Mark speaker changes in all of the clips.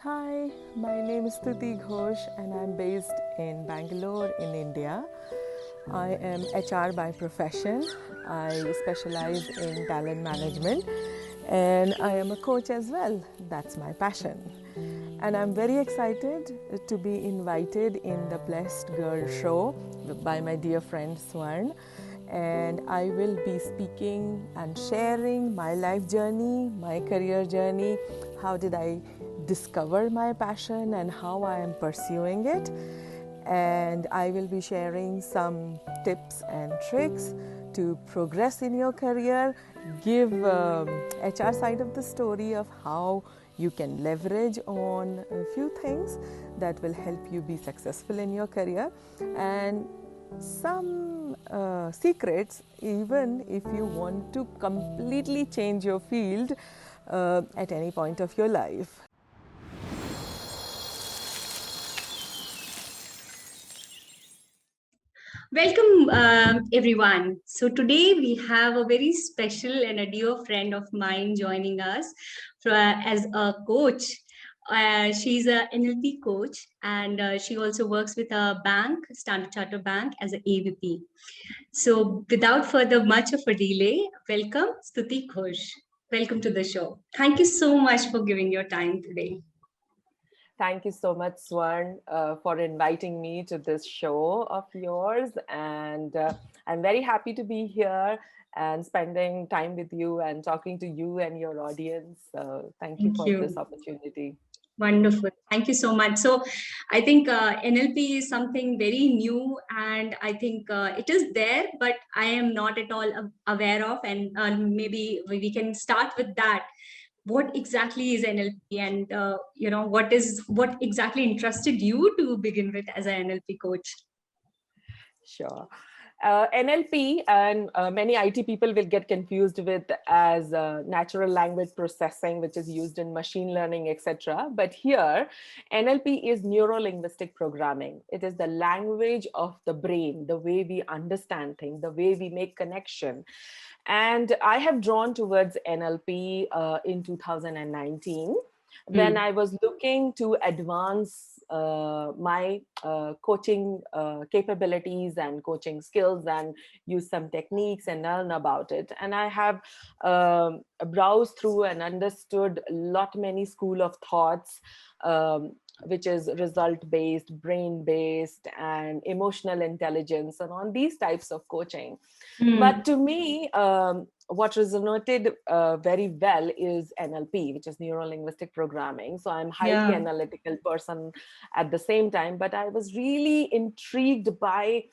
Speaker 1: Hi, my name is Stuti Ghosh and I'm based in Bangalore in India. I am HR by profession. I specialize in talent management and I am a coach as well. That's my passion. And I'm very excited to be invited in the Blessed Girl show by my dear friend Swarn. And I will be speaking and sharing my life journey, my career journey. How did I discover my passion and how I am pursuing it? And I will be sharing some tips and tricks to progress in your career, give HR side of the story of how you can leverage on a few things that will help you be successful in your career, and some secrets even if you want to completely change your field at any point of your life.
Speaker 2: Welcome, everyone. So, today we have a very special and a dear friend of mine joining us as a coach. She's a NLP coach and she also works with a bank, Standard Chartered Bank, as an AVP. So, without further much of a delay, welcome, Stuti Ghosh. Welcome to the show. Thank you so much for giving your time today.
Speaker 1: Thank you so much, Swarn, for inviting me to this show of yours. And I'm very happy to be here and spending time with you and talking to you and your audience. So thank you
Speaker 2: Thank
Speaker 1: for this
Speaker 2: you.
Speaker 1: opportunity.
Speaker 2: Wonderful. Thank you so much. So, I think NLP is something very new, and I think it is there, but I am not at all aware of. And maybe we can start with that. What exactly is NLP, and what exactly interested you to begin with as an NLP coach?
Speaker 1: Sure. NLP and many IT people will get confused with as natural language processing, which is used in machine learning, etc. But here, NLP is neuro-linguistic programming. It is the language of the brain, the way we understand things, the way we make connection. And I have drawn towards NLP in 2019 when I was looking to advance my coaching capabilities and coaching skills and use some techniques and learn about it. And I have browsed through and understood many school of thoughts, which is result-based, brain-based, and emotional intelligence, and on these types of coaching. But to me, what resonated very well is NLP, which is neuro-linguistic programming. So I'm highly
Speaker 2: Yeah.
Speaker 1: analytical person at the same time, but I was really intrigued by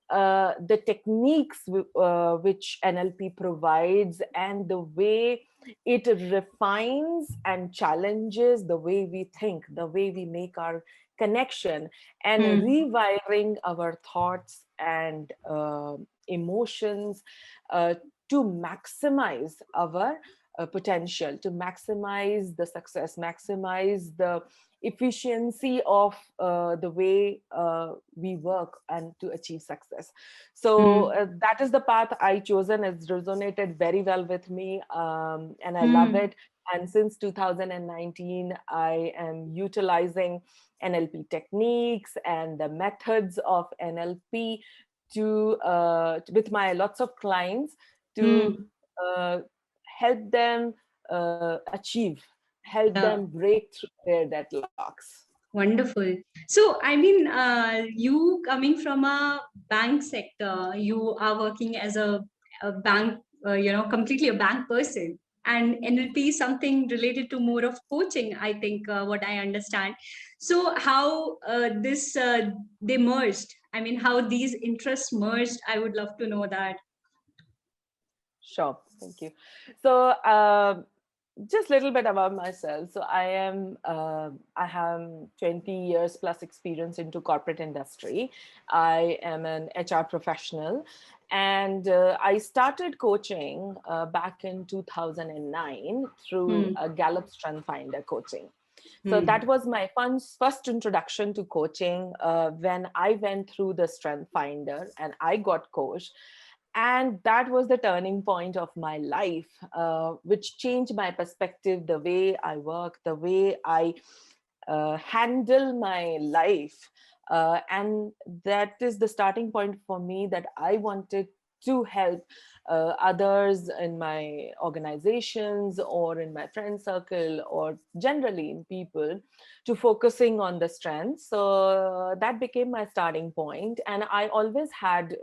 Speaker 1: the techniques which NLP provides and the way it refines and challenges the way we think, the way we make our connection, and rewiring our thoughts and emotions to maximize our potential, to maximize the success, maximize the efficiency of the way we work and to achieve success. So that is the path I chosen. It's resonated very well with me, and I love it. And since 2019, I am utilizing NLP techniques and the methods of NLP to with my lots of clients to uh, help them achieve, help
Speaker 2: Yeah.
Speaker 1: them break through their deadlocks.
Speaker 2: Wonderful. So, I mean, you coming from a bank sector, you are working as a bank, completely a bank person. And NLP is something related to more of coaching, I think, what I understand. So, how they merged? I mean, how these interests merged? I would love to know that.
Speaker 1: Sure, thank you. So just a little bit about myself. So I have 20 years plus experience into corporate industry. I am an HR professional, and I started coaching back in 2009 through a Gallup Strength Finder coaching. So that was my first introduction to coaching when I went through the Strength Finder and I got coached. And that was the turning point of my life, which changed my perspective, the way I work, the way I handle my life. And that is the starting point for me, that I wanted to help others in my organizations or in my friend circle or generally in people to focusing on the strengths. So that became my starting point, and I always had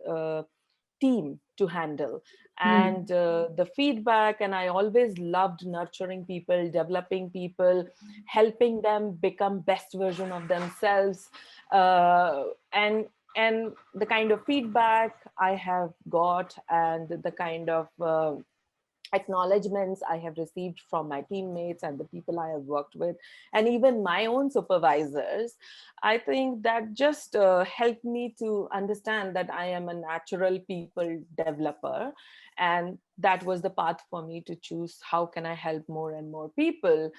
Speaker 1: team to handle, and the feedback, and I always loved nurturing people, developing people, helping them become best version of themselves. uh, and and the kind of feedback I have got, and the kind of acknowledgements I have received from my teammates and the people I have worked with, and even my own supervisors, I think that just helped me to understand that I am a natural people developer. And that was the path for me to choose how can I help more and more people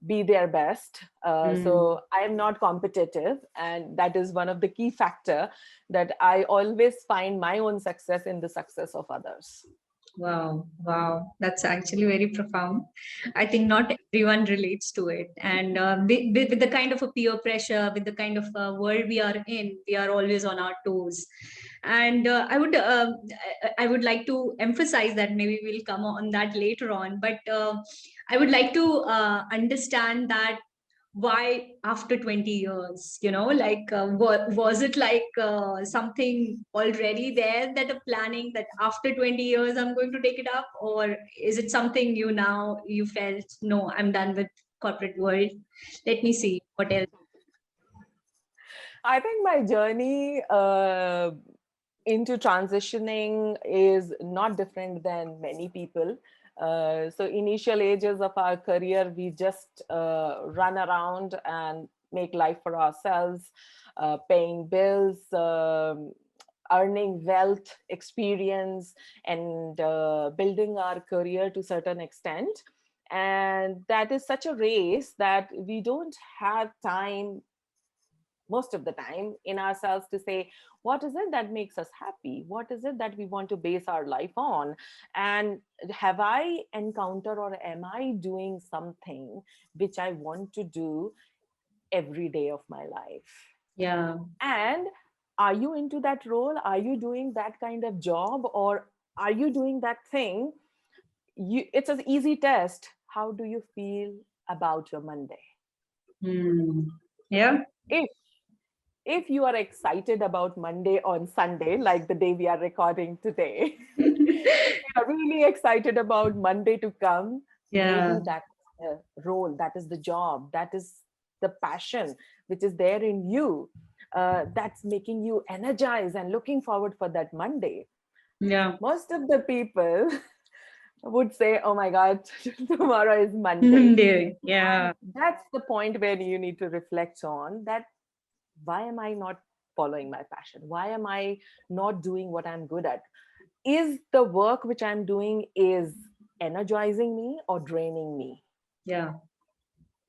Speaker 1: be their best. So I am not competitive, and that is one of the key factor, that I always find my own success in the success of others.
Speaker 2: Wow, wow, that's actually very profound. I think not everyone relates to it, and with the kind of a peer pressure, with the kind of world we are in, we are always on our toes. And I would like to emphasize that maybe we'll come on that later on, but I would like to understand that why after 20 years, like was it like something already there that a planning that after 20 years I'm going to take it up, or is it something you felt, no, I'm done with corporate world, let me see what else.
Speaker 1: I think my journey into transitioning is not different than many people. So initial ages of our career, we just run around and make life for ourselves, paying bills, earning wealth, experience, and building our career to certain extent. And that is such a race that we don't have time most of the time in ourselves to say, what is it that makes us happy, what is it that we want to base our life on, and have I encountered or am I doing something which I want to do every day of my life.
Speaker 2: Yeah.
Speaker 1: And are you into that role, are you doing that kind of job, or are you doing that thing? It's an easy test. How do you feel about your Monday?
Speaker 2: Yeah.
Speaker 1: If if you are excited about Monday on Sunday, like the day we are recording today, if you are really excited about Monday to come,
Speaker 2: Yeah.
Speaker 1: maybe that role, that is the job, that is the passion which is there in you, that's making you energized and looking forward for that Monday.
Speaker 2: Yeah.
Speaker 1: Most of the people would say, oh my God, tomorrow is Monday.
Speaker 2: Yeah.
Speaker 1: And that's the point where you need to reflect on that. Why am I not following my passion? Why am I not doing what I'm good at? Is the work which I'm doing is energizing me or draining me?
Speaker 2: Yeah.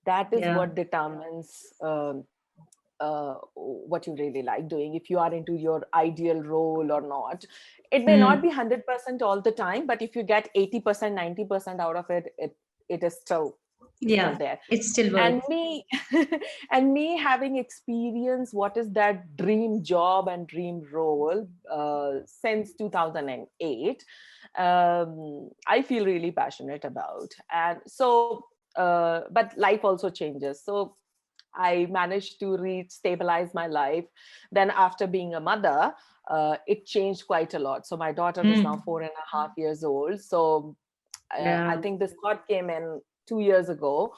Speaker 1: That is
Speaker 2: Yeah.
Speaker 1: what determines what you really like doing, if you are into your ideal role or not. It may not be 100% all the time, but if you get 80%, 90% out of it, it is still
Speaker 2: Yeah.
Speaker 1: there.
Speaker 2: It's still worth.
Speaker 1: And me and me having experience what is that dream job and dream role since 2008, I feel really passionate about. And so but life also changes. So I managed to reach stabilize my life. Then after being a mother, it changed quite a lot. So my daughter is now 4.5 years old. So I
Speaker 2: Yeah.
Speaker 1: think this thought came in 2 years ago.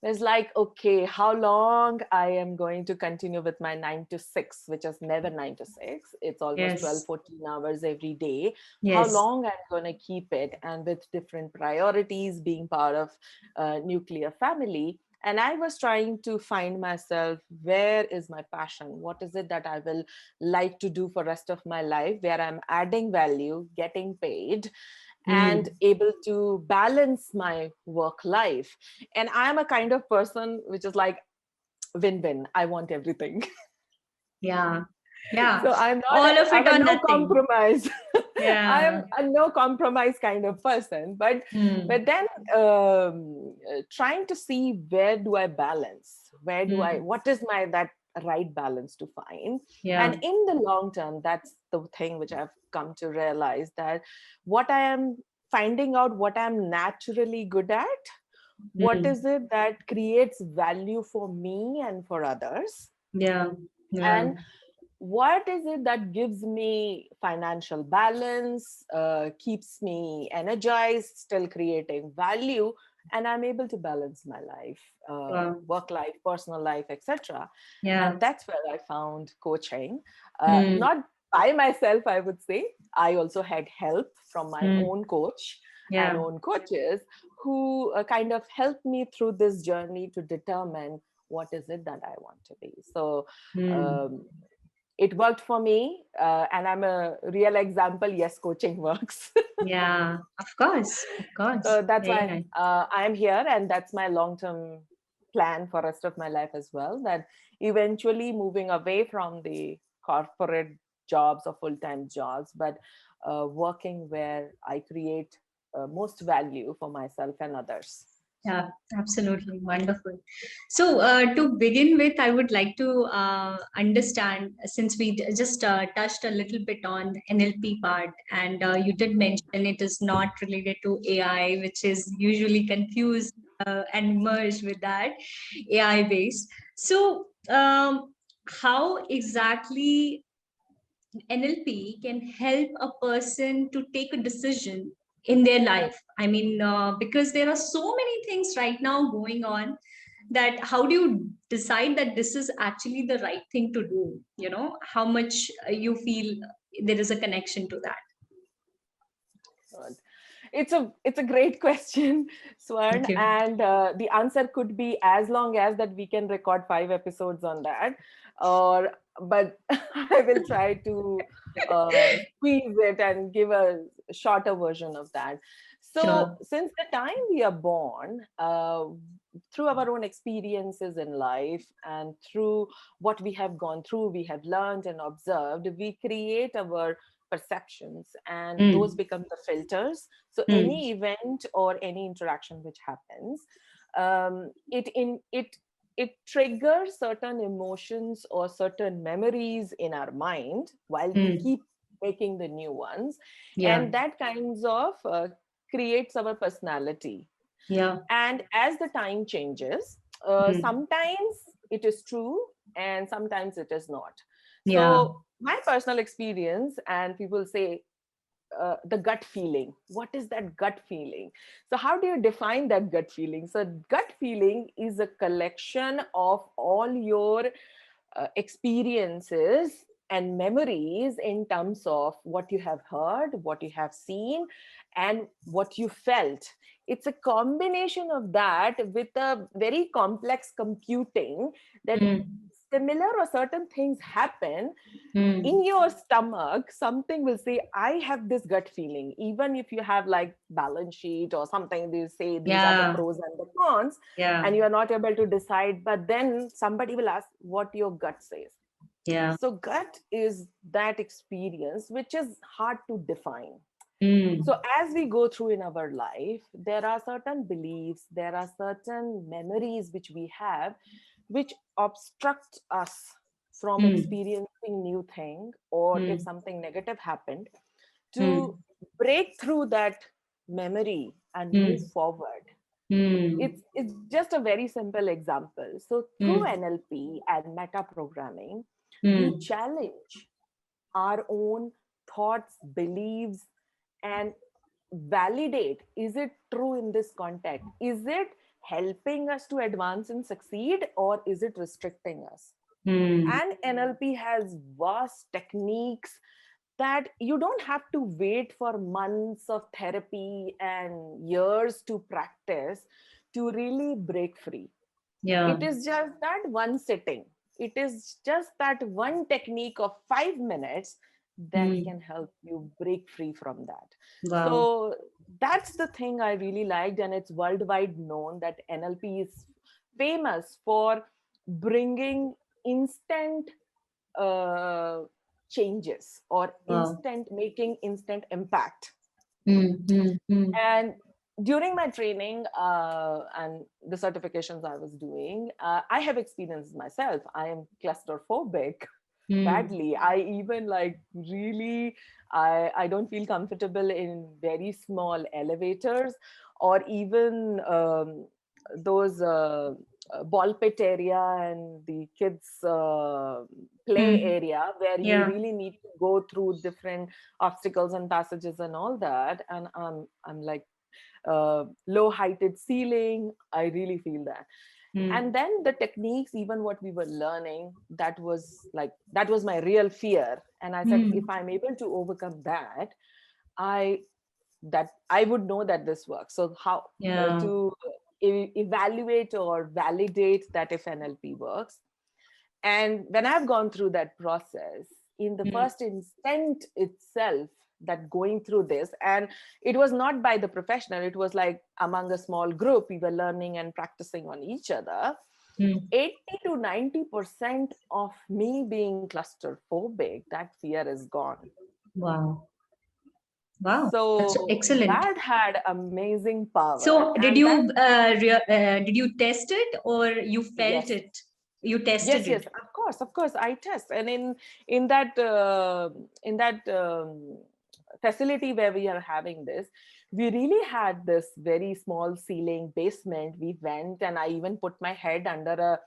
Speaker 1: It's like, okay, how long I am going to continue with my 9 to 6, which is never 9 to 6. It's almost
Speaker 2: Yes.
Speaker 1: 12, 14 hours every day. How
Speaker 2: Yes.
Speaker 1: long I'm going to keep it, and with different priorities, being part of a nuclear family. And I was trying to find myself, where is my passion? What is it that I will like to do for rest of my life, where I'm adding value, getting paid, and able to balance my work life. And I'm a kind of person which is like win-win. I want everything.
Speaker 2: Yeah. Yeah.
Speaker 1: So I'm not
Speaker 2: All of
Speaker 1: I'm
Speaker 2: it
Speaker 1: a
Speaker 2: or
Speaker 1: no
Speaker 2: nothing.
Speaker 1: compromise. I am
Speaker 2: Yeah.
Speaker 1: a no compromise kind of person, but
Speaker 2: Mm.
Speaker 1: then trying to see where do I balance,
Speaker 2: Mm.
Speaker 1: what is my that right balance to find.
Speaker 2: Yeah.
Speaker 1: And in the long term, that's the thing which I've come to realize, that what I am finding out, what I'm naturally good at, what
Speaker 2: Mm.
Speaker 1: is it that creates value for me and for others,
Speaker 2: Yeah. Yeah.
Speaker 1: and what is it that gives me financial balance, keeps me energized, still creating value, and I'm able to balance my life,
Speaker 2: Wow.
Speaker 1: work life, personal life, etc.
Speaker 2: Yeah.
Speaker 1: And that's where I found coaching.
Speaker 2: Mm.
Speaker 1: Not by myself, I would say. I also had help from my
Speaker 2: Mm.
Speaker 1: own coach and
Speaker 2: Yeah.
Speaker 1: own coaches who kind of helped me through this journey to determine what is it that I want to be. So
Speaker 2: Mm.
Speaker 1: um, it worked for me, and I'm a real example. Yes, coaching works.
Speaker 2: Yeah. Of course. Of course.
Speaker 1: So that's
Speaker 2: Very
Speaker 1: why
Speaker 2: nice.
Speaker 1: I'm here, and that's my long-term plan for rest of my life as well, that eventually moving away from the corporate jobs or full-time jobs, but working where I create most value for myself and others.
Speaker 2: Yeah, absolutely. Wonderful. So, to begin with, I would like to understand, since we just touched a little bit on NLP part, and you did mention it is not related to AI, which is usually confused and merged with that AI based. So, how exactly NLP can help a person to take a decision in their life? I mean, because there are so many things right now going on, that how do you decide that this is actually the right thing to do? You know, how much you feel there is a connection to that?
Speaker 1: Uh, it's a great question, Swarn,
Speaker 2: Thank you.
Speaker 1: and the answer could be as long as that we can record 5 episodes on that, or but I will try to squeeze it and give a shorter version of that. So,
Speaker 2: Sure.
Speaker 1: since the time we are born, through our own experiences in life and through what we have gone through, we have learned and observed, we create our perceptions, and those
Speaker 2: Mm,
Speaker 1: become the filters. So
Speaker 2: mm,
Speaker 1: any event or any interaction which happens, it triggers certain emotions or certain memories in our mind while we
Speaker 2: mm.
Speaker 1: keep making the new ones,
Speaker 2: Yeah.
Speaker 1: and that kinds of creates our personality.
Speaker 2: Yeah.
Speaker 1: And as the time changes,
Speaker 2: Mm,
Speaker 1: sometimes it is true and sometimes it is not.
Speaker 2: yeah.
Speaker 1: So my personal experience, and people say, the gut feeling, what is that gut feeling? So how do you define that gut feeling? So gut feeling is a collection of all your experiences and memories in terms of what you have heard, what you have seen, and what you felt. It's a combination of that with a very complex computing, that
Speaker 2: Mm,
Speaker 1: similar or certain things happen in
Speaker 2: mm.
Speaker 1: your stomach. Something will say, I have this gut feeling. Even if you have like balance sheet or something, they say these are the
Speaker 2: Yeah.
Speaker 1: pros and the cons,
Speaker 2: Yeah.
Speaker 1: and you are not able to decide, but then somebody will ask what your gut says.
Speaker 2: Yeah.
Speaker 1: So gut is that experience which is hard to define.
Speaker 2: Mm,
Speaker 1: So as we go through in our life, there are certain beliefs, there are certain memories which we have, which obstruct us from
Speaker 2: mm,
Speaker 1: experiencing new thing, or if
Speaker 2: mm,
Speaker 1: something negative happened, to
Speaker 2: mm,
Speaker 1: break through that memory and move
Speaker 2: mm,
Speaker 1: forward.
Speaker 2: mm,
Speaker 1: It's just a very simple example. So through
Speaker 2: mm,
Speaker 1: NLP and meta programming, we
Speaker 2: mm.
Speaker 1: challenge our own thoughts, beliefs, and validate, is it true in this context? Is it helping us to advance and succeed, or is it restricting us?
Speaker 2: Mm,
Speaker 1: And NLP has vast techniques that you don't have to wait for months of therapy and years to practice to really break free.
Speaker 2: yeah.
Speaker 1: It is just that one sitting, it is just that one technique of 5 minutes that
Speaker 2: Mm,
Speaker 1: can help you break free from that.
Speaker 2: wow.
Speaker 1: So that's the thing I really liked, and it's worldwide known that NLP is famous for bringing instant uh, changes or
Speaker 2: Wow.
Speaker 1: making instant impact.
Speaker 2: Mm.
Speaker 1: And during my training and the certifications I was doing, I have experienced myself. I am claustrophobic badly. I even like really, I don't feel comfortable in very small elevators or even those ball pit area and the kids play
Speaker 2: Mm.
Speaker 1: area where you
Speaker 2: Yeah.
Speaker 1: really need to go through different obstacles and passages and all that. And I'm like low heighted ceiling. I really feel that. And
Speaker 2: Mm.
Speaker 1: then the techniques, even what we were learning, that was my real fear. And I said, if
Speaker 2: Mm.
Speaker 1: I'm able to overcome that, I I would know that this works. So how
Speaker 2: Yeah.
Speaker 1: to evaluate or validate that if NLP works. And when I've gone through that process, in the
Speaker 2: Mm.
Speaker 1: first instant itself, that going through this, and it was not by the professional, it was like among a small group, we were learning and practicing on each other.
Speaker 2: Mm.
Speaker 1: 80 to 90% of me being claustrophobic, that fear is gone.
Speaker 2: Wow. Wow. That's
Speaker 1: So
Speaker 2: excellent.
Speaker 1: that had amazing power.
Speaker 2: So
Speaker 1: And that,
Speaker 2: did you test it or you felt
Speaker 1: yes,
Speaker 2: it? You tested
Speaker 1: yes,
Speaker 2: it.
Speaker 1: of course I test. And in that facility where we are having this, we really had this very small ceiling basement. We went and I even put my head under a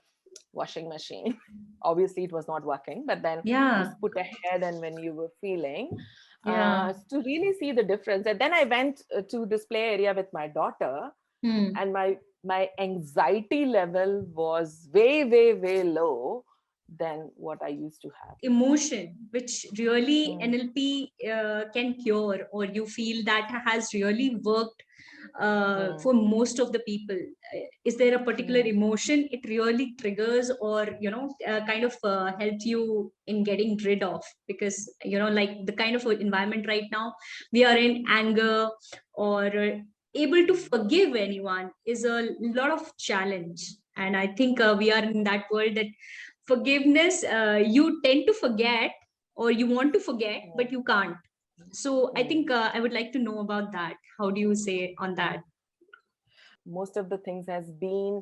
Speaker 1: washing machine. Obviously it was not working, but then you
Speaker 2: Yeah.
Speaker 1: put a head, and when you were feeling
Speaker 2: Yeah.
Speaker 1: to really see the difference. And then I went to this play area with my daughter,
Speaker 2: Hmm.
Speaker 1: and my anxiety level was way low than what I used to have.
Speaker 2: Emotion which really
Speaker 1: Mm,
Speaker 2: NLP can cure, or you feel that has really worked
Speaker 1: mm,
Speaker 2: for most of the people? Is there a particular
Speaker 1: mm,
Speaker 2: emotion it really triggers, or kind of helps you in getting rid of? Because like the kind of environment right now we are in, anger or able to
Speaker 1: mm,
Speaker 2: forgive anyone is a lot of challenge. And I think we are in that world that forgiveness, you tend to forget, or you want to forget
Speaker 1: mm,
Speaker 2: but you can't. So I
Speaker 1: mm.
Speaker 2: think I would like to know about that. How do you say on that?
Speaker 1: Most of the things has been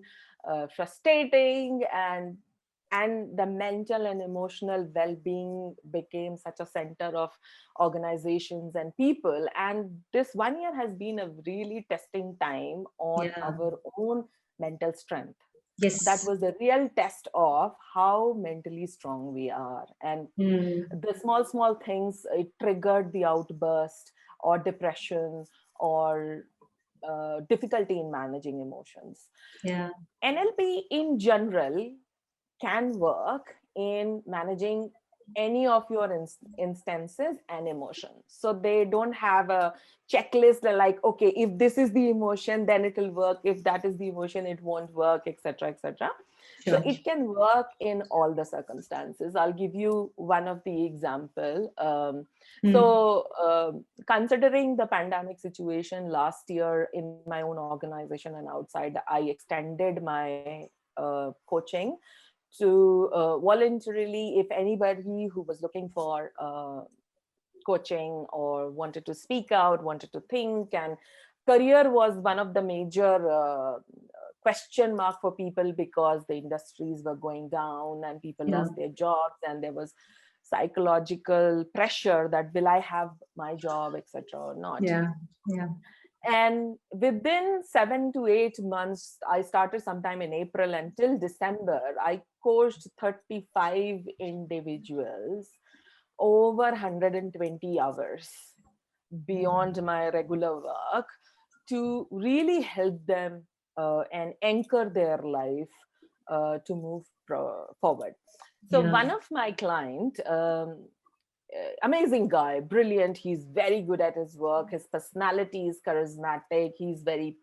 Speaker 1: frustrating, and the mental and emotional well-being became such a center of organizations and people. And this 1 year has been a really testing time on
Speaker 2: Yeah.
Speaker 1: our own mental strength. That
Speaker 2: Yes.
Speaker 1: was the real test of how mentally strong we are. And
Speaker 2: Hmm.
Speaker 1: the small things, it triggered the outburst or depression or difficulty in managing emotions.
Speaker 2: Yeah.
Speaker 1: NLP in general can work in managing any of your instances and emotions. So they don't have a checklist like, okay, if this is the emotion, then it will work. If that is the emotion, it won't work, etc., etc. So
Speaker 2: Sure.
Speaker 1: it can work in all the circumstances. I'll give you one of the example.
Speaker 2: Hmm.
Speaker 1: Considering the pandemic situation last year in my own organization and outside, I extended my coaching to voluntarily, if anybody who was looking for coaching or wanted to speak out, wanted to think, and career was one of the major question mark for people because the industries were going down and people
Speaker 2: Yeah.
Speaker 1: lost their jobs, and there was psychological pressure that will I have my job, etc., or not.
Speaker 2: Yeah. Yeah.
Speaker 1: And within 7 to 8 months, I started sometime in April, until December, I coached 35 individuals over 120 hours beyond my regular work to really help them and anchor their life to move forward. So
Speaker 2: Yeah.
Speaker 1: one of my client, amazing guy, brilliant. He's very good at his work. His personality is charismatic. He's very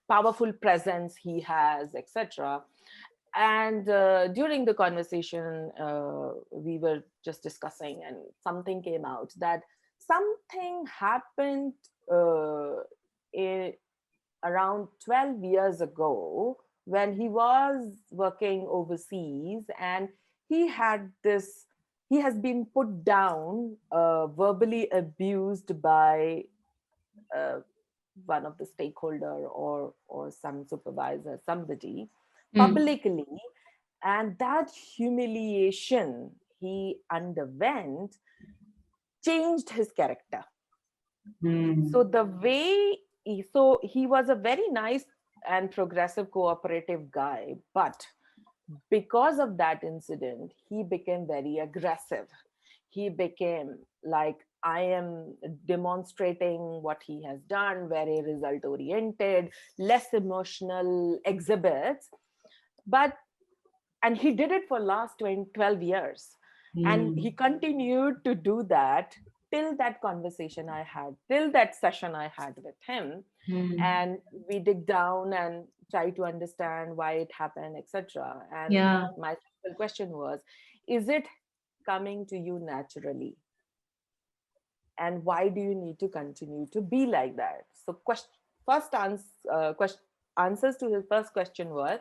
Speaker 1: powerful presence he has, etc. And during the conversation, we were just discussing, and something came out that something happened uh, in, around 12 years ago when he was working overseas, and he had this he has been put down, verbally abused by one of the stakeholder or some supervisor, somebody, publicly, and that humiliation he underwent changed his character. So the way he was a very nice and progressive cooperative guy, but because of that incident he became very aggressive. He became like, I am demonstrating what he has done, very result oriented, less emotional exhibits. But and he did it for last 12 years, and he continued to do that till that conversation I had, till that session I had with him. And we dig down and try to understand why it happened, etc. And my simple question was, is it coming to you naturally, and why do you need to continue to be like that? So answers to his first question were,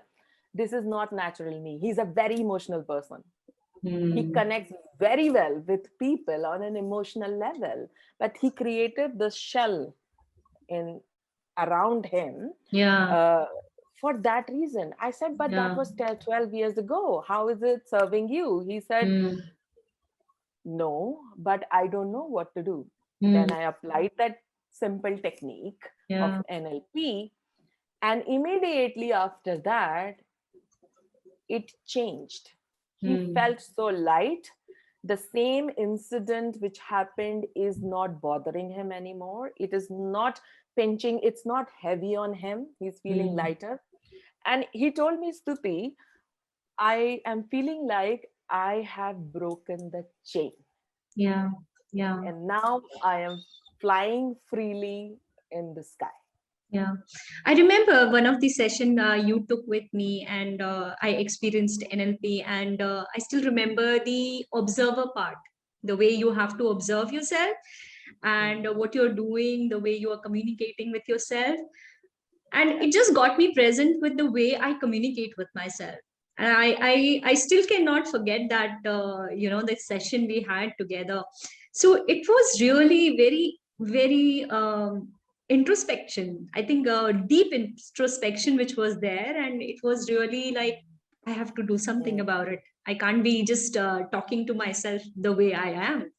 Speaker 1: this is not natural me. He's a very emotional person. He connects very well with people on an emotional level, but he created this shell in around him for that reason. I said, but that was 12 years ago. How is it serving you? He said, no, but I don't know what to do. Then I applied that simple technique of NLP, and immediately after that, it changed. He felt so light. The same incident which happened is not bothering him anymore. It is not pinching, it's not heavy on him. He's feeling lighter. And he told me, Stuti, I am feeling like I have broken the chain. And now I am flying freely in the sky.
Speaker 2: I remember one of the session you took with me, and I experienced NLP, and I still remember the observer part, the way you have to observe yourself and what you're doing, the way you are communicating with yourself. And it just got me present with the way I communicate with myself. And I still cannot forget that, the session we had together. So it was really very, very introspection. I think deep introspection, which was there. And it was really like, I have to do something about it. I can't be just talking to myself the way I am,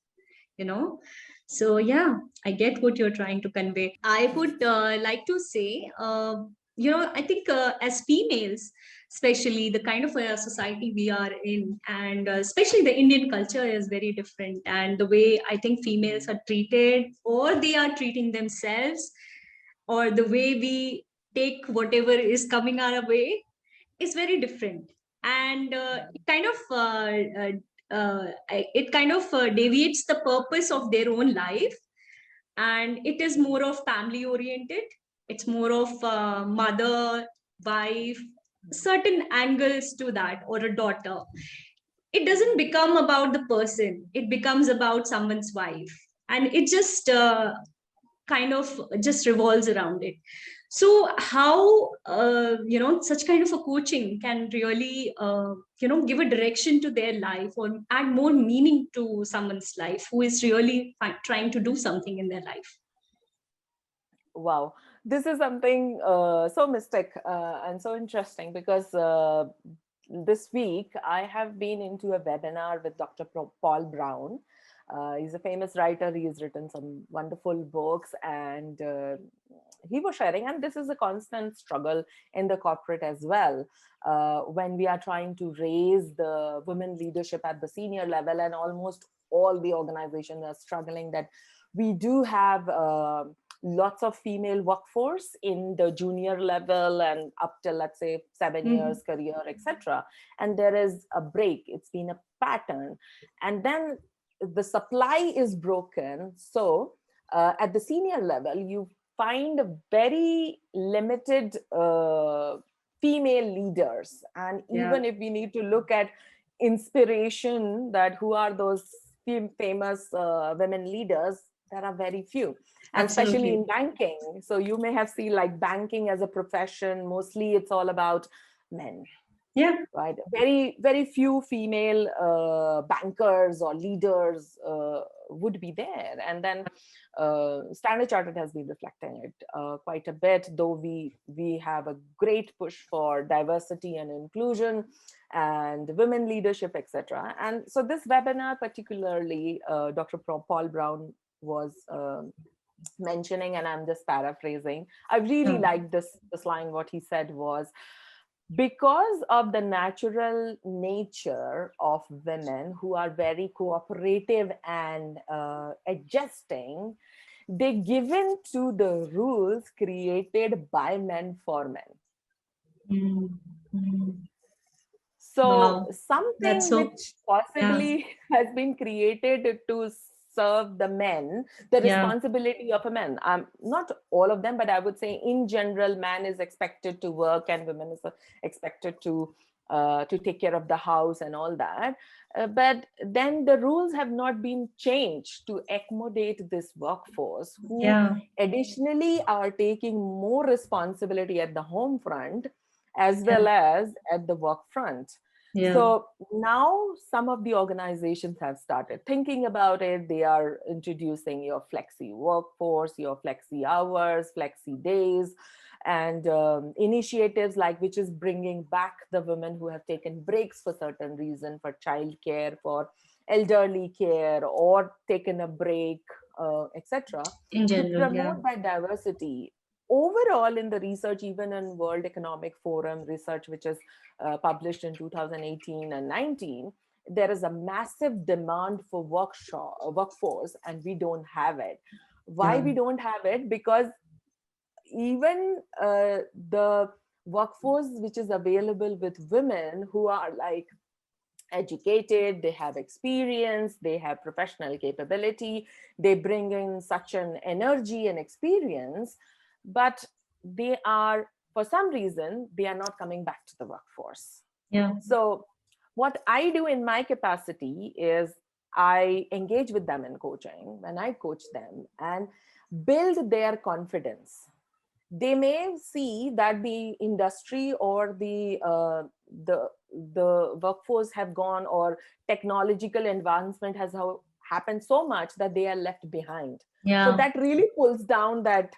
Speaker 2: you know. So yeah, I get what you're trying to convey. I would like to say, I think as females, especially the kind of society we are in, and especially the Indian culture is very different. And the way I think females are treated, or they are treating themselves, or the way we take whatever is coming our way is very different. And it kind of deviates the purpose of their own life, and it is more of family oriented. It's more of mother, wife, certain angles to that, or a daughter. It doesn't become about the person, it becomes about someone's wife, and it just kind of just revolves around it. So how such kind of a coaching can really give a direction to their life, or add more meaning to someone's life who is really trying to do something in their life.
Speaker 1: Wow, this is something so mystic and so interesting, because this week I have been into a webinar with Dr. Paul Brown. He's a famous writer. He has written some wonderful books, and he was sharing, and this is a constant struggle in the corporate as well, when we are trying to raise the women leadership at the senior level, and almost all the organizations are struggling that we do have lots of female workforce in the junior level and up till, let's say, 7 years career, etc. And there is a break. It's been a pattern, and then the supply is broken. So at the senior level, you find a very limited female leaders. And even if we need to look at inspiration, that who are those famous women leaders, there are very few. And especially in banking. So you may have seen, like, banking as a profession, mostly it's all about men.
Speaker 2: Yeah.
Speaker 1: right? Very, very few female bankers or leaders would be there. And then Standard Chartered has been reflecting it quite a bit, though we have a great push for diversity and inclusion and women leadership, etc. And so this webinar, particularly, Dr. Paul Brown was mentioning, and I'm just paraphrasing. I really liked this line. What he said was, because of the natural nature of women who are very cooperative and adjusting, they give in to the rules created by men for men.
Speaker 2: Mm-hmm.
Speaker 1: So
Speaker 2: Wow. That's
Speaker 1: something
Speaker 2: so,
Speaker 1: which
Speaker 2: yeah.
Speaker 1: possibly has been created to serve the men, the
Speaker 2: Yeah.
Speaker 1: responsibility of a man. Not all of them, but I would say in general, man is expected to work and women is expected to take care of the house and all that. But then the rules have not been changed to accommodate this workforce, who
Speaker 2: Yeah.
Speaker 1: additionally are taking more responsibility at the home front as
Speaker 2: Yeah.
Speaker 1: well as at the work front.
Speaker 2: Yeah.
Speaker 1: So now some of the organizations have started thinking about it. They are introducing your flexi workforce, your flexi hours, flexi days, and initiatives like which is bringing back the women who have taken breaks for certain reason, for childcare, for elderly care, or taken a break, etc.,
Speaker 2: In
Speaker 1: to
Speaker 2: general, yeah.
Speaker 1: promote that diversity. Overall, in the research, even in World Economic Forum research, which is published in 2018 and 19, there is a massive demand for workforce, and we don't have it. Why
Speaker 2: Yeah.
Speaker 1: we don't have it? Because even the workforce which is available with women who are like educated, they have experience, they have professional capability, they bring in such an energy and experience, but they are, for some reason, they are not coming back to the workforce.
Speaker 2: Yeah.
Speaker 1: So what I do in my capacity is I engage with them in coaching when I coach them and build their confidence. They may see that the industry or the workforce have gone, or technological advancement has happened so much that they are left behind. So
Speaker 2: Yeah.
Speaker 1: that really pulls down that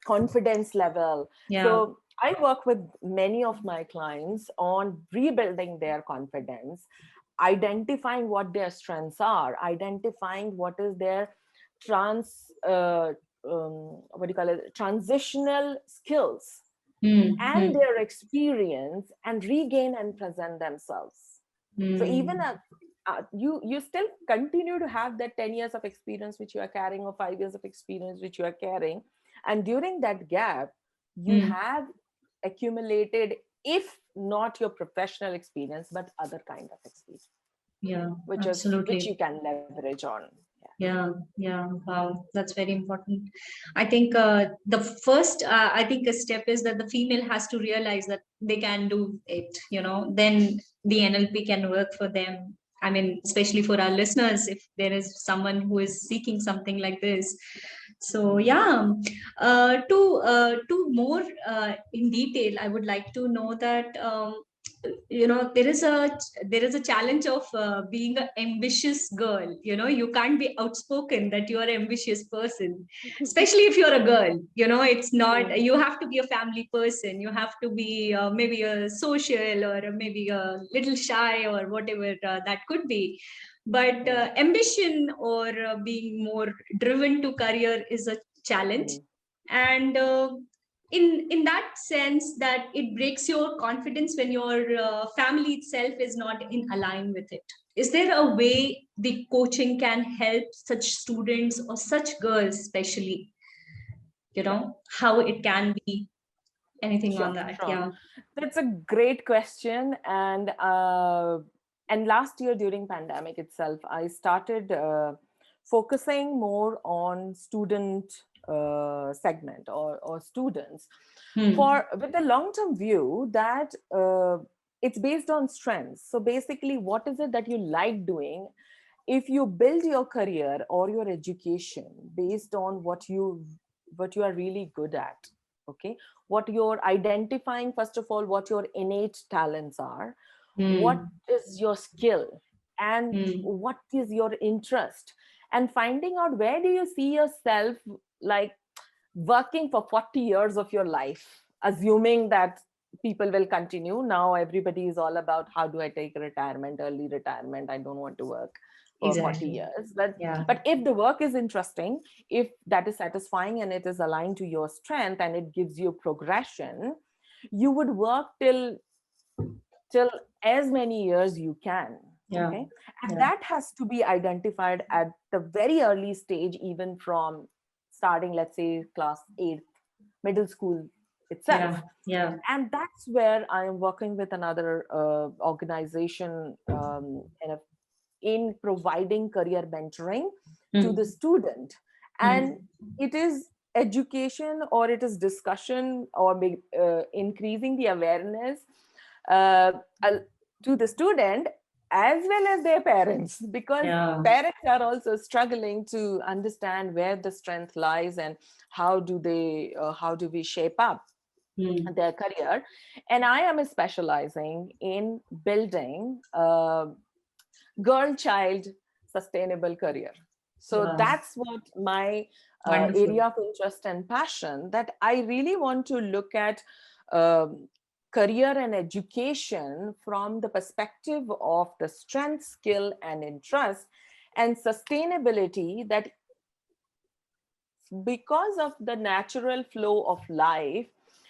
Speaker 1: confidence level.
Speaker 2: Yeah.
Speaker 1: So I work with many of my clients on rebuilding their confidence, identifying what their strengths are, identifying what is their what do you call it, transitional skills and
Speaker 2: Mm-hmm.
Speaker 1: their experience, and regain and present themselves. So even
Speaker 2: Mm.
Speaker 1: you still continue to have that 10 years of experience which you are carrying, or 5 years of experience which you are carrying, and during that gap you
Speaker 2: Mm.
Speaker 1: have accumulated, if not your professional experience, but other kind of experience,
Speaker 2: Yeah.
Speaker 1: which
Speaker 2: Absolutely.
Speaker 1: you can leverage on.
Speaker 2: Yeah, yeah, wow, that's very important. I think the first, I think a step is that the female has to realize that they can do it, then the NLP can work for them. I mean, especially for our listeners, if there is someone who is seeking something like this. So, yeah, to more in detail, I would like to know that there is a challenge of being an ambitious girl. You can't be outspoken that you are an ambitious person, especially if you're a girl. It's not,
Speaker 1: Mm.
Speaker 2: you have to be a family person, you have to be maybe a social, or maybe a little shy, or whatever that could be. But
Speaker 1: Mm.
Speaker 2: ambition, or being more driven to career, is a challenge.
Speaker 1: Mm.
Speaker 2: And in that sense, that it breaks your confidence when your family itself is not in align with it. Is there a way the coaching can help such students, or such girls especially, how it can be? Anything on
Speaker 1: Sure,
Speaker 2: that?
Speaker 1: sure.
Speaker 2: Yeah.
Speaker 1: That's a great question. And last year during pandemic itself, I started focusing more on student segment, or students,
Speaker 2: Hmm.
Speaker 1: for with the long term view that it's based on strengths. So basically, what is it that you like doing? If you build your career or your education based on what you are really good at, Okay, what you're identifying, first of all, what your innate talents are, what
Speaker 2: Hmm.
Speaker 1: is your skill, and
Speaker 2: Hmm.
Speaker 1: what is your interest, and finding out where do you see yourself, like, working for 40 years of your life, assuming that people will continue. Now everybody is all about how do I take retirement, early retirement. I don't want to work for 40
Speaker 2: Exactly.
Speaker 1: years. But
Speaker 2: Yeah.
Speaker 1: if the work is interesting, if that is satisfying and it is aligned to your strength and it gives you progression, you would work till as many years you can.
Speaker 2: Yeah.
Speaker 1: Okay, and
Speaker 2: Yeah.
Speaker 1: that has to be identified at the very early stage, even from starting, let's say, class 8, middle school
Speaker 2: Yeah.
Speaker 1: itself.
Speaker 2: Yeah.
Speaker 1: And that's where I am working with another organization, in providing career mentoring to the
Speaker 2: Hmm.
Speaker 1: student. And
Speaker 2: Hmm.
Speaker 1: it is education, or it is discussion, or increasing the awareness uh, uh, to the student as well as their parents, because
Speaker 2: Yeah.
Speaker 1: parents are also struggling to understand where the strength lies and how do we shape up
Speaker 2: Hmm.
Speaker 1: their career. And I am specializing in building girl child sustainable career. So
Speaker 2: Wow.
Speaker 1: that's what my
Speaker 2: Wonderful.
Speaker 1: area of interest and passion, that I really want to look at um, career and education from the perspective of the strength, skill, and interest, and sustainability, that because of the natural flow of life,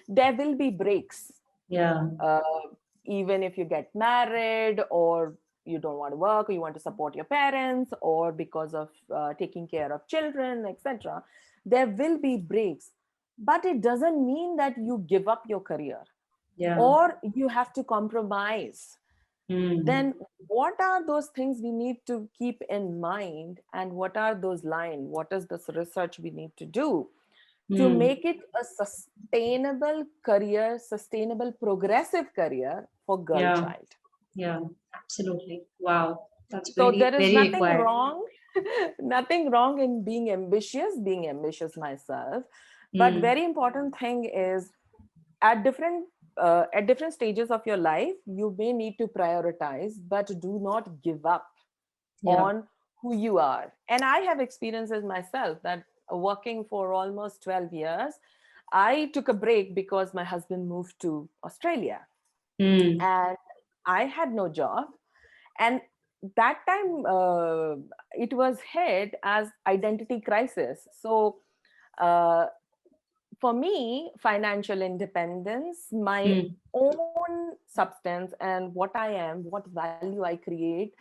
Speaker 1: there will be breaks.
Speaker 2: Yeah.
Speaker 1: uh, Even if you get married, or you don't want to work, or you want to support your parents, or because of taking care of children, etc., there will be breaks. But it doesn't mean that you give up your career
Speaker 2: Yeah.
Speaker 1: or you have to compromise.
Speaker 2: Hmm.
Speaker 1: Then what are those things we need to keep in mind, and what are those lines, what is this research we need to do to
Speaker 2: Hmm.
Speaker 1: make it a sustainable career, sustainable progressive career for girl
Speaker 2: Yeah.
Speaker 1: child.
Speaker 2: Yeah. Absolutely. Wow. That's
Speaker 1: So
Speaker 2: very,
Speaker 1: there is
Speaker 2: very
Speaker 1: nothing
Speaker 2: required.
Speaker 1: wrong, nothing wrong in being ambitious myself. But
Speaker 2: Hmm.
Speaker 1: very important thing is, at different stages of your life, you may need to prioritize, but do not give up
Speaker 2: Yeah.
Speaker 1: on who you are. And I have experiences myself that working for almost 12 years, I took a break because my husband moved to Australia
Speaker 2: Hmm.
Speaker 1: and I had no job. And that time, it was hit as identity crisis. So uh, for me, financial independence, my
Speaker 2: Hmm.
Speaker 1: own substance, and what I am, what value I create,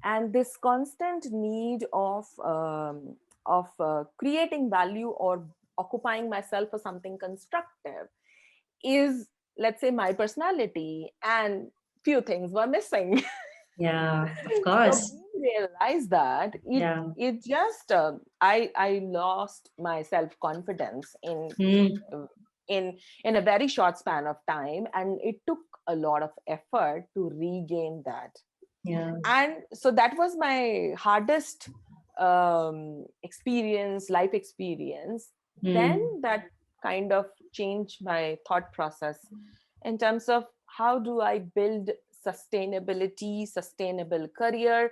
Speaker 1: and this constant need of creating value or occupying myself for something constructive is, let's say, my personality, and few things were missing.
Speaker 2: Yeah. Of
Speaker 1: So
Speaker 2: course.
Speaker 1: we realized that
Speaker 2: Yeah.
Speaker 1: it just I lost my self confidence
Speaker 2: Hmm.
Speaker 1: uh, in a very short span of time, and it took a lot of effort to regain that.
Speaker 2: Yeah.
Speaker 1: And so that was my hardest experience, life experience. Then
Speaker 2: Hmm.
Speaker 1: that kind of changed my thought process in terms of how do I build sustainability, sustainable career,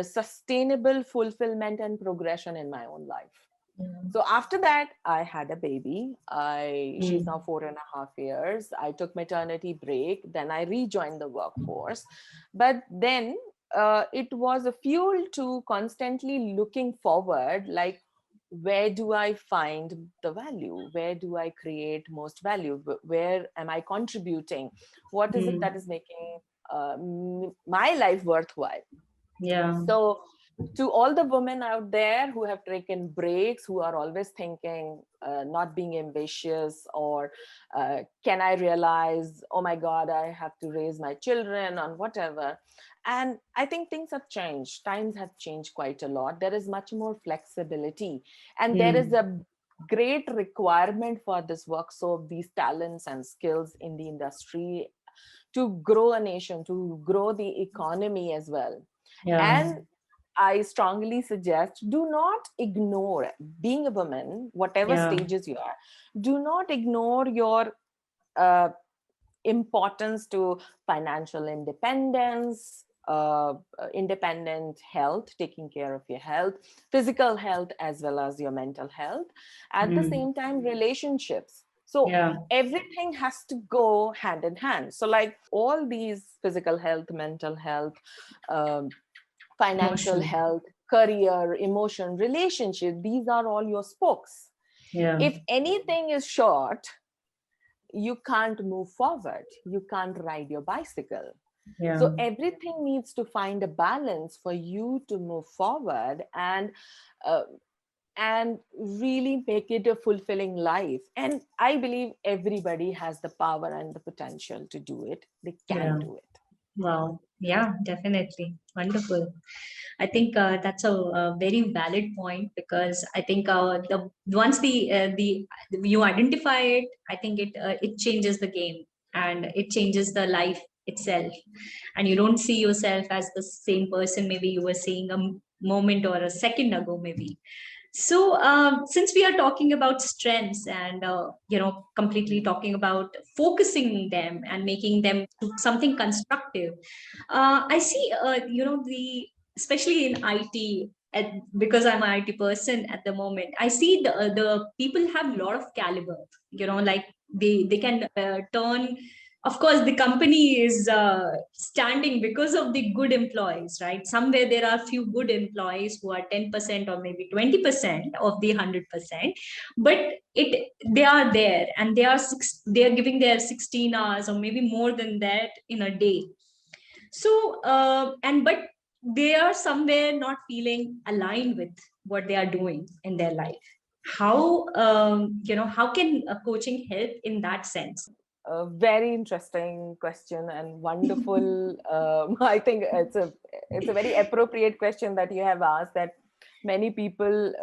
Speaker 1: sustainable fulfillment and progression in my own life.
Speaker 2: Yeah.
Speaker 1: So after that, I had a baby. She's now
Speaker 2: Hmm.
Speaker 1: 4.5 years. I took maternity break. Then I rejoined the workforce. But then it was a fuel to constantly looking forward, like, where do I find the value? Where do I create most value? Where am I contributing? What is it
Speaker 2: Hmm.
Speaker 1: that is making my life worthwhile?
Speaker 2: Yeah.
Speaker 1: So to all the women out there who have taken breaks, who are always thinking, not being ambitious, or can I realize, oh my God, I have to raise my children on whatever. And I think things have changed. Times have changed quite a lot. There is much more flexibility, and there is
Speaker 2: Hmm.
Speaker 1: a great requirement for this work. So these talents and skills in the industry to grow a nation, to grow the economy as well.
Speaker 2: Yeah.
Speaker 1: And
Speaker 3: I strongly suggest, do not ignore being a woman, whatever stages you are. Do not ignore your uh, importance to financial independence, independent health, taking care of your health, physical health, as well as your mental health. At the same time, relationships. So everything has to go hand in hand. So like all these physical health, mental health, um, financial
Speaker 2: Emotion.
Speaker 3: health, career, emotion, relationship, these are all your spokes. If anything is short, you can't move forward, you can't ride your bicycle. So everything needs to find a balance for you to move forward uh, and really make it a fulfilling life. And I believe everybody has the power and the potential to do it. They can do it.
Speaker 2: Wow. Yeah, definitely. Wonderful. I think that's a very valid point, because I think the once the you identify it, I think it changes the game, and it changes the life itself, and you don't see yourself as the same person maybe you were seeing a moment or a second ago maybe. So, since we are talking about strengths and completely talking about focusing them and making them to something constructive, I see the especially in IT. Because I'm an IT person at the moment, I see the people have a lot of caliber. Like they can turn. Of course, the company is standing because of the good employees, right? Somewhere there are few good employees who are 10% or maybe 20% of the 100%, but they are there, and they are giving their 16 hours or maybe more than that in a day. So and but they are somewhere not feeling aligned with what they are doing in their life. How how can coaching help in that sense?
Speaker 3: A very interesting question and wonderful. I think it's a very appropriate question that you have asked. That many people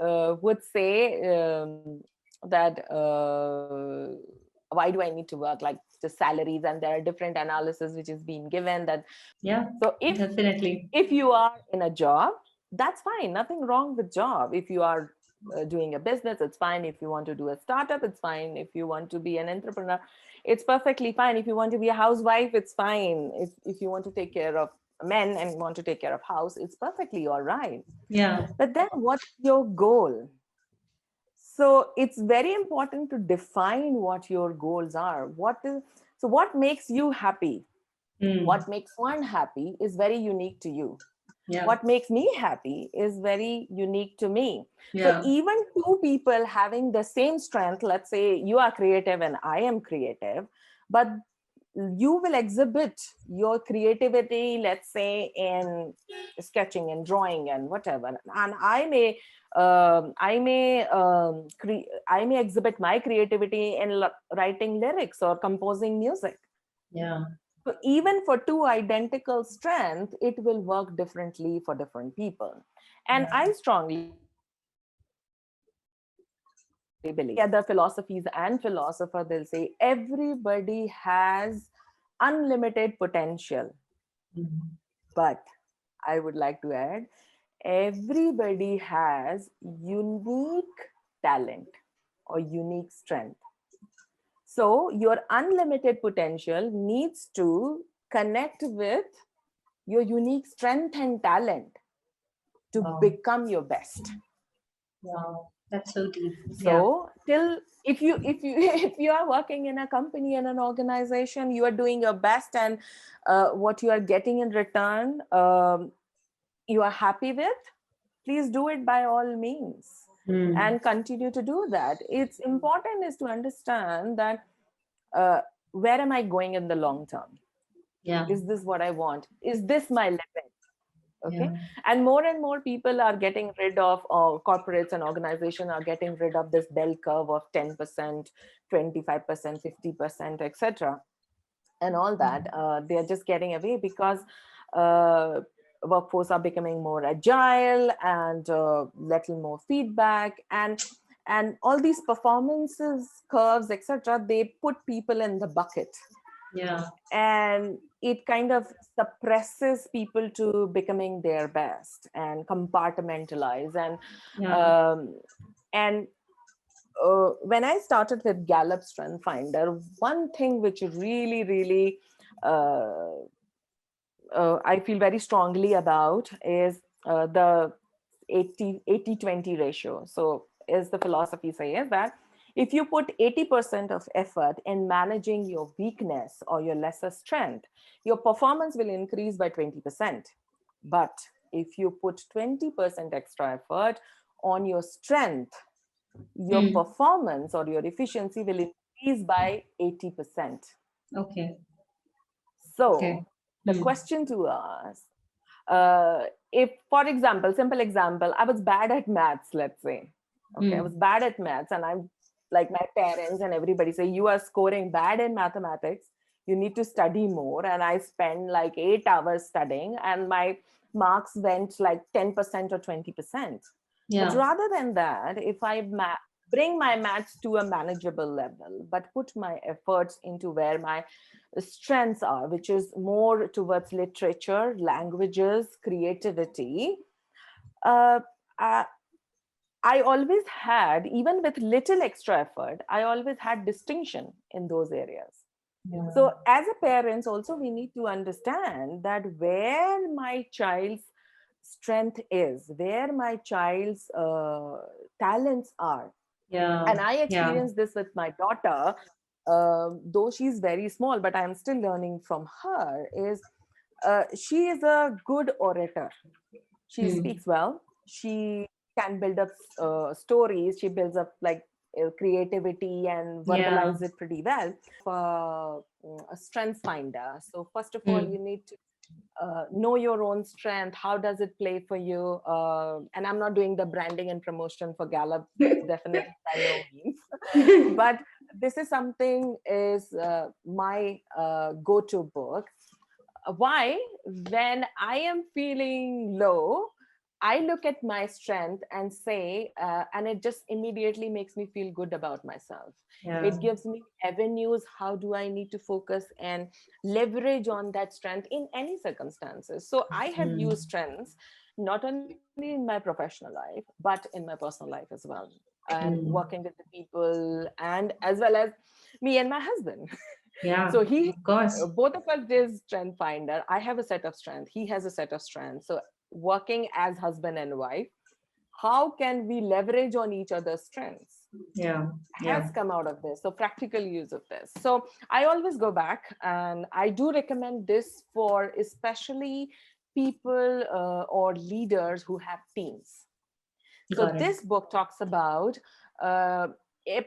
Speaker 3: would say that why do I need to work? Like the salaries, and there are different analysis which is being given. That so
Speaker 2: Definitely.
Speaker 3: if you are in a job, that's fine. Nothing wrong with job. If you are doing a business, it's fine. If you want to do a startup, it's fine. If you want to be an entrepreneur, it's perfectly fine. If you want to be a housewife, it's fine. If you want to take care of men and want to take care of house, it's perfectly all right.
Speaker 2: Yeah.
Speaker 3: But then what's your goal? So it's very important to define what your goals are. What makes you happy?
Speaker 2: Mm.
Speaker 3: What makes one happy is very unique to you.
Speaker 2: Yeah.
Speaker 3: What makes me happy is very unique to me. So
Speaker 2: Yeah.
Speaker 3: even two people having the same strength, let's say you are creative and I am creative, but you will exhibit your creativity, let's say in sketching and drawing and whatever, and I may exhibit my creativity in writing lyrics or composing music.
Speaker 2: Yeah.
Speaker 3: So even for two identical strengths, it will work differently for different people. And I strongly believe other philosophies and philosopher, they'll say everybody has unlimited potential. But I would like to add, everybody has unique talent or unique strength. So your unlimited potential needs to connect with your unique strength and talent to
Speaker 2: Wow.
Speaker 3: become your best.
Speaker 2: Wow. That's so deep. Yeah.
Speaker 3: So till if you if you are working in a company and an organization, you are doing your best, and what you are getting in return, you are happy with, please do it by all means
Speaker 2: Mm.
Speaker 3: and continue to do that. It's important is to understand that uh, where am I going in the long term?
Speaker 2: Yeah.
Speaker 3: Is this what I want? Is this my limit? Okay.
Speaker 2: Yeah.
Speaker 3: And more people are getting rid of, or corporates and organizations are getting rid of this bell curve of 10%, 25%, 50%, etc., and all that. They're just getting away because uh, workforce are becoming more agile and little more feedback, and all these performances curves, etc., they put people in the bucket.
Speaker 2: Yeah.
Speaker 3: And it kind of suppresses people to becoming their best and compartmentalize. And when I started with Gallup Strength Finder, one thing which really, really uh, I feel very strongly about is the 80-20 ratio. So is the philosophy says that if you put 80% of effort in managing your weakness or your lesser strength, your performance will increase by 20%. But if you put 20% extra effort on your strength, your performance or your efficiency will increase by 80%.
Speaker 2: Okay.
Speaker 3: So the question to us, if, for example, simple example, I was bad at maths, let's say. Okay, I was bad at maths, and I'm like, my parents and everybody say, you are scoring bad in mathematics, you need to study more. And I spend like 8 hours studying, and my marks went like 10% or 20%. But rather than that, if I bring my maths to a manageable level, but put my efforts into where my strengths are, which is more towards literature, languages, creativity, uh, I, I always had, even with little extra effort, I always had distinction in those areas. So as a parents also, we need to understand that where my child's strength is, where my child's talents are. And I experienced this with my daughter, though she's very small, but I'm still learning from her, is she is a good orator. She speaks well. She can build up stories. She builds up like creativity and verbalize it pretty well. A strength finder. So first of all, you need to know your own strength. How does it play for you? And I'm not doing the branding and promotion for Gallup, definitely by no means. But this is something is my go-to book. Why? When I am feeling low, I look at my strength and say, and it just immediately makes me feel good about myself. It gives me avenues. How do I need to focus and leverage on that strength in any circumstances? So I have used strengths not only in my professional life, but in my personal life as well. And working with the people, and as well as me and my husband. So he,
Speaker 2: of course.
Speaker 3: both of us is strength finder. I have a set of strength. He has a set of strength. So working as husband and wife, how can we leverage on each other's strengths? Has come out of this. So practical use of this. So I always go back, and I do recommend this for especially people or leaders who have teams. So this book talks about a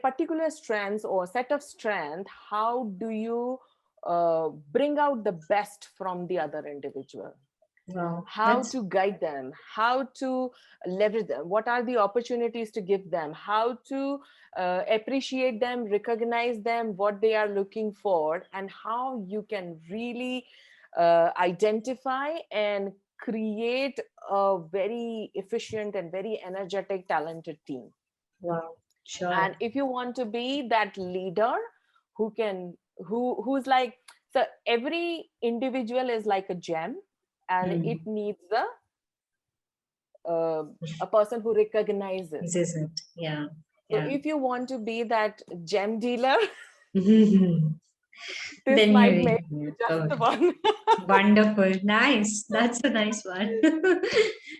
Speaker 3: particular strength or set of strength. How do you bring out the best from the other individual? How to guide them, how to leverage them, what are the opportunities to give them, how to appreciate them, recognize them, what they are looking for, and how you can really identify and create a very efficient and very energetic, talented team. And if you want to be that leader who's like, so every individual is like a gem, and it needs a person who recognizes.
Speaker 2: This is it.
Speaker 3: So if you want to be that gem dealer, this
Speaker 2: Then
Speaker 3: might
Speaker 2: you
Speaker 3: make you just the one.
Speaker 2: Wonderful. Nice. That's a nice one.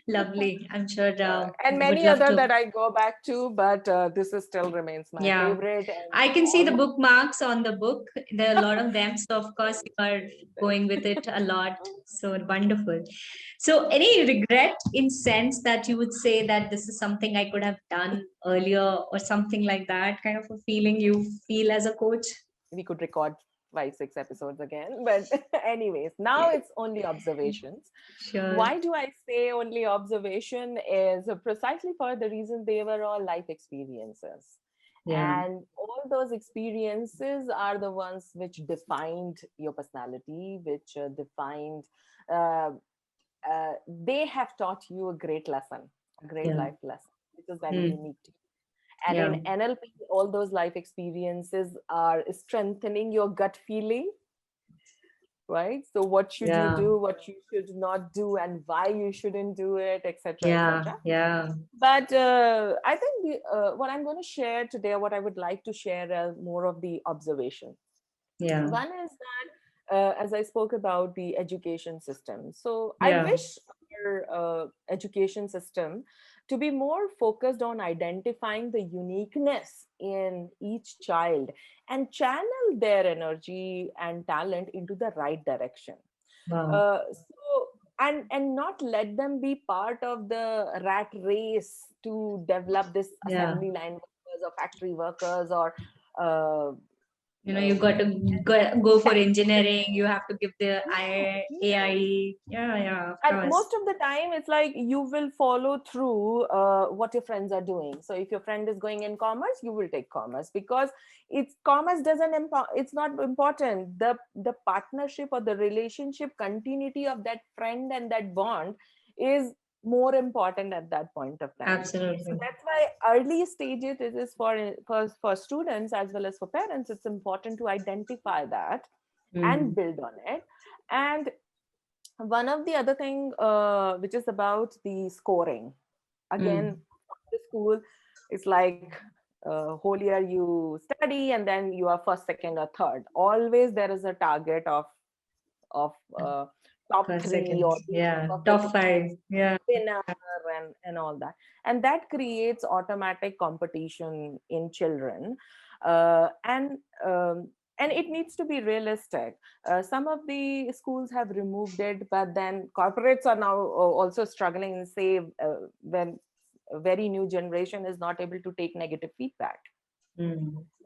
Speaker 2: Lovely. I'm sure
Speaker 3: and
Speaker 2: we would
Speaker 3: many
Speaker 2: love
Speaker 3: other
Speaker 2: to.
Speaker 3: that I go back to, but this is still remains my favorite. And
Speaker 2: I can see the bookmarks on the book. There are a lot of them. So of course you are going with it a lot. So wonderful. So any regret in sense that you would say that this is something I could have done earlier or something like that, kind of a feeling you feel as a coach?
Speaker 3: We could record 5-6 episodes again, but anyways, now it's only observations. Why do I say only observation? Is precisely for the reason they were all life experiences. And all those experiences are the ones which defined your personality, which defined they have taught you a great lesson, a great life lesson, which is very unique to you. And in NLP, all those life experiences are strengthening your gut feeling, right? So what should you do, what you should not do, and why you shouldn't do it, etc., etc. But I think what I'm going to share today, what I would like to share, more of the observation. One is that, as I spoke about the education system. So I wish our education system to be more focused on identifying the uniqueness in each child and channel their energy and talent into the right direction. So and not let them be part of the rat race to develop this assembly line workers or factory workers or
Speaker 2: you got to go for engineering, you have to give the AI. Of
Speaker 3: And
Speaker 2: course.
Speaker 3: most of the time it's like you will follow through what your friends are doing. So if your friend is going in commerce, you will take commerce, because it's commerce doesn't it's not important. The partnership or the relationship continuity of that friend and that bond is more important at that point of time.
Speaker 2: Absolutely.
Speaker 3: So that's why early stages it is for students as well as for parents. It's important to identify that and build on it. And one of the other thing, which is about the scoring. Again, the school is like whole year you study and then you are first, second, or third. Always there is a target of top
Speaker 2: First,
Speaker 3: 3
Speaker 2: second.
Speaker 3: or
Speaker 2: Top 5.
Speaker 3: winner and all that, and that creates automatic competition in children, and it needs to be realistic. Some of the schools have removed it, but then corporates are now also struggling, say when a very new generation is not able to take negative feedback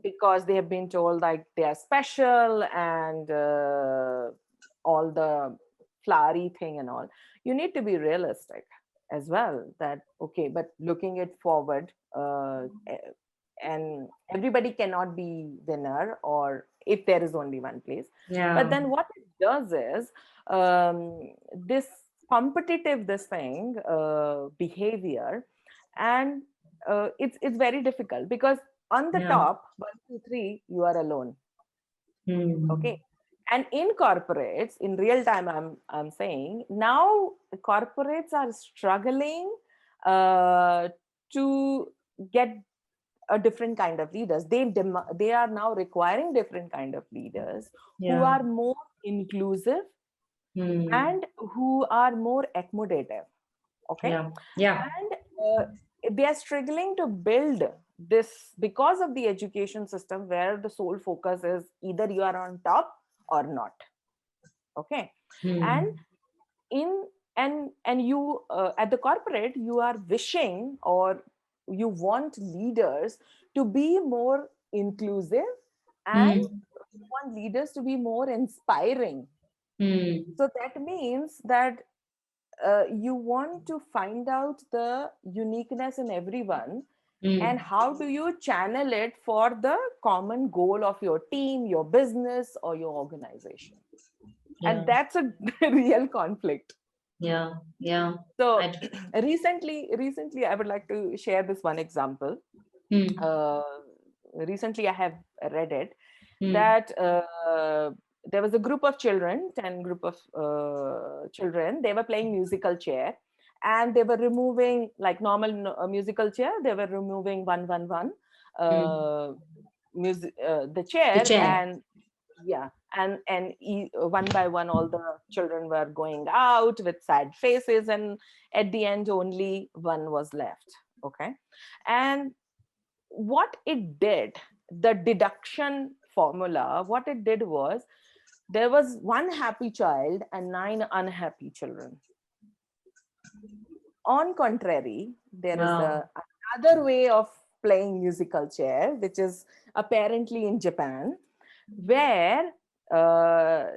Speaker 3: because they have been told like they are special and all the flowery thing and all. You need to be realistic as well, that okay, but looking it forward, and everybody cannot be winner, or if there is only one place. But then what it does is, this competitive behavior, and it's very difficult because on the top 1, 2, 3 you are alone. Okay. And in corporates, in real time, I'm saying now corporates are struggling to get a different kind of leaders. They are now requiring different kind of leaders who are more inclusive and who are more accommodative. Okay. And they are struggling to build this because of the education system where the sole focus is either you are on top or not. Okay. And you at the corporate, you are wishing or you want leaders to be more inclusive and you want leaders to be more inspiring. So that means that you want to find out the uniqueness in everyone and how do you channel it for the common goal of your team, your business, or your organization. And that's a real conflict. So recently I would like to share this one example. Recently I have read it that there was a group of children, 10 group of children. They were playing musical chair and they were removing, like normal musical chair, they were removing one the chair. And yeah, and one by one all the children were going out with sad faces, and at the end only one was left. Okay. And what it did, the deduction formula, what it did was there was one happy child and 9 unhappy children. On contrary, there is another way of playing musical chair, which is apparently in Japan, where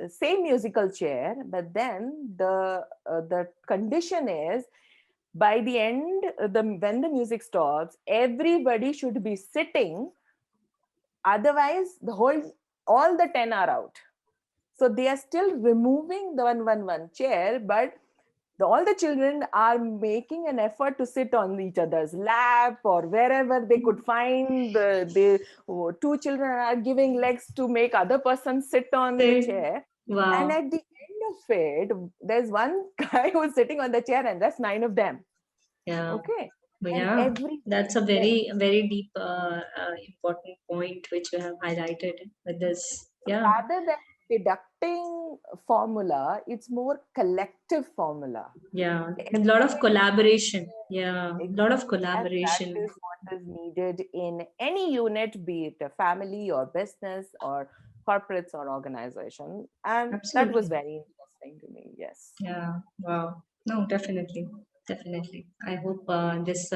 Speaker 3: same musical chair, but then the condition is by the end, when the music stops, everybody should be sitting. Otherwise, all the 10 are out. So they are still removing the one chair, but all the children are making an effort to sit on each other's lap or wherever they could find. Two children are giving legs to make other person sit on the chair.
Speaker 2: Wow.
Speaker 3: And at the end of it, there's one guy who's sitting on the chair, and that's 9 of them.
Speaker 2: Yeah.
Speaker 3: Okay. And
Speaker 2: Yeah.
Speaker 3: every
Speaker 2: That's a
Speaker 3: minute,
Speaker 2: very deep, important point which you have highlighted with this. Yeah.
Speaker 3: rather than deducting formula, it's more collective formula.
Speaker 2: Yeah. A lot of
Speaker 3: Everybody,
Speaker 2: collaboration. Yeah. A lot of
Speaker 3: exactly. And
Speaker 2: collaboration.
Speaker 3: that is what is needed in any unit, be it a family or business or corporates or organization. And that was
Speaker 2: Absolutely.
Speaker 3: very interesting to me. Yes.
Speaker 2: Yeah. Wow. No, definitely. Definitely. I hope this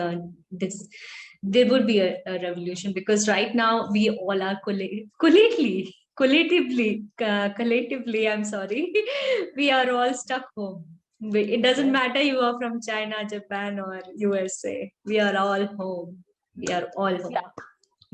Speaker 2: there would be a revolution, because right now we all are collectively, I'm sorry, we are all stuck home. It doesn't
Speaker 3: Yes.
Speaker 2: matter you are from China, Japan, or USA. We are all home. We are all home.
Speaker 3: Yeah.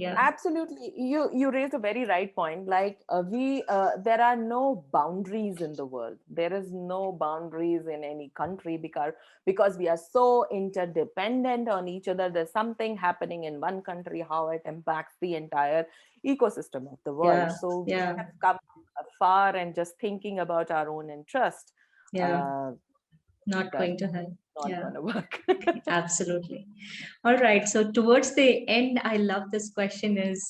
Speaker 2: Yeah.
Speaker 3: Absolutely. You raised a very right point. Like we there are no boundaries in the world. There is no boundaries in any country, because we are so interdependent on each other. There's something happening in one country, how it impacts the entire ecosystem of the world.
Speaker 2: Yeah.
Speaker 3: So we
Speaker 2: Yeah.
Speaker 3: have come far, and just thinking about our own interest,
Speaker 2: Yeah.
Speaker 3: uh,
Speaker 2: Not
Speaker 3: that's
Speaker 2: going to help.
Speaker 3: not
Speaker 2: Yeah.
Speaker 3: going to work.
Speaker 2: Absolutely. All right. So towards the end, I love this question is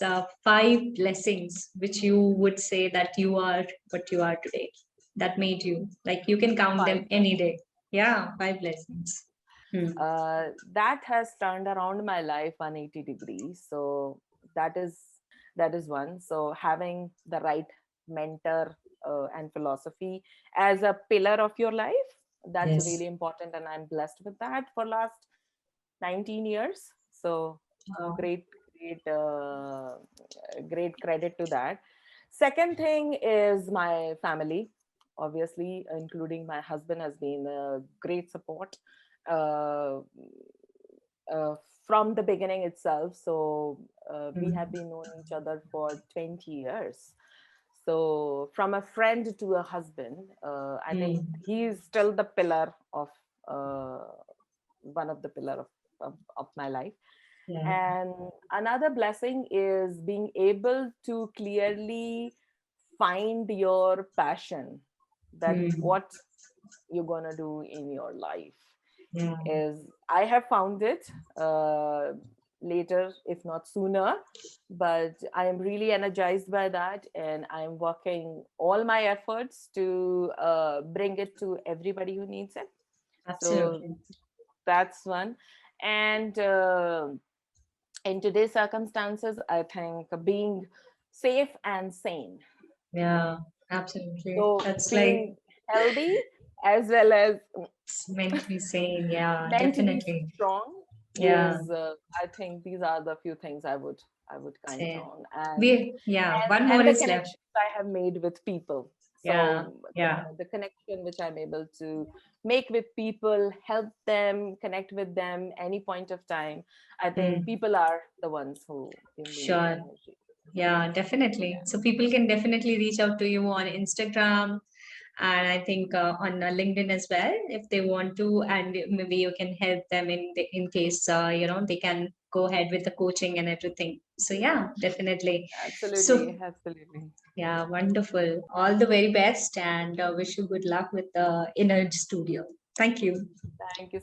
Speaker 2: 5 blessings which you would say that you are what you are today, that made you, like you can count them
Speaker 3: Fine.
Speaker 2: any day. Yeah, 5 blessings.
Speaker 3: That has turned around my life 180 degrees. So that is that is one. So having the right mentor and philosophy as a pillar of your life, that's
Speaker 2: Yes.
Speaker 3: really important, and I'm blessed with that for last 19 years. So
Speaker 2: Wow.
Speaker 3: great, great credit to that. Second thing is my family, obviously, including my husband, has been a great support uh, uh, from the beginning itself. So we have been knowing each other for 20 years. So from a friend to a husband, I think
Speaker 2: Mm.
Speaker 3: he is still the pillar of uh, one of the pillar of my life.
Speaker 2: Yeah.
Speaker 3: And another blessing is being able to clearly find your passion, that
Speaker 2: Mm.
Speaker 3: what you're going to do in your life.
Speaker 2: Yeah.
Speaker 3: Is I have found it later, if not sooner, but I am really energized by that, and I'm working all my efforts to bring it to everybody who needs it. So
Speaker 2: Absolutely.
Speaker 3: that's one. And in today's circumstances, I think being safe and sane.
Speaker 2: Yeah. Absolutely.
Speaker 3: So
Speaker 2: That's like
Speaker 3: being healthy as well as
Speaker 2: mentally sane. Yeah,
Speaker 3: mentally
Speaker 2: definitely.
Speaker 3: strong
Speaker 2: Yeah.
Speaker 3: is, I think these are the few things I would count
Speaker 2: Same.
Speaker 3: on,
Speaker 2: Yeah, one more
Speaker 3: and the
Speaker 2: is left.
Speaker 3: connections I have made with people.
Speaker 2: Yeah.
Speaker 3: So
Speaker 2: Yeah.
Speaker 3: the connection which I'm able to make with people, help them, connect with them any point of time. I think
Speaker 2: Mm.
Speaker 3: people are the ones who give me the
Speaker 2: Sure.
Speaker 3: energy.
Speaker 2: Yeah, definitely.
Speaker 3: Yeah.
Speaker 2: So people can definitely reach out to you on Instagram, and I think on LinkedIn as well if they want to, and maybe you can help them in case they can go ahead with the coaching and everything. So yeah, definitely. So
Speaker 3: Absolutely, absolutely.
Speaker 2: yeah, wonderful. All the very best, and wish you good luck with the Inner Studio. Thank you.
Speaker 3: Thank you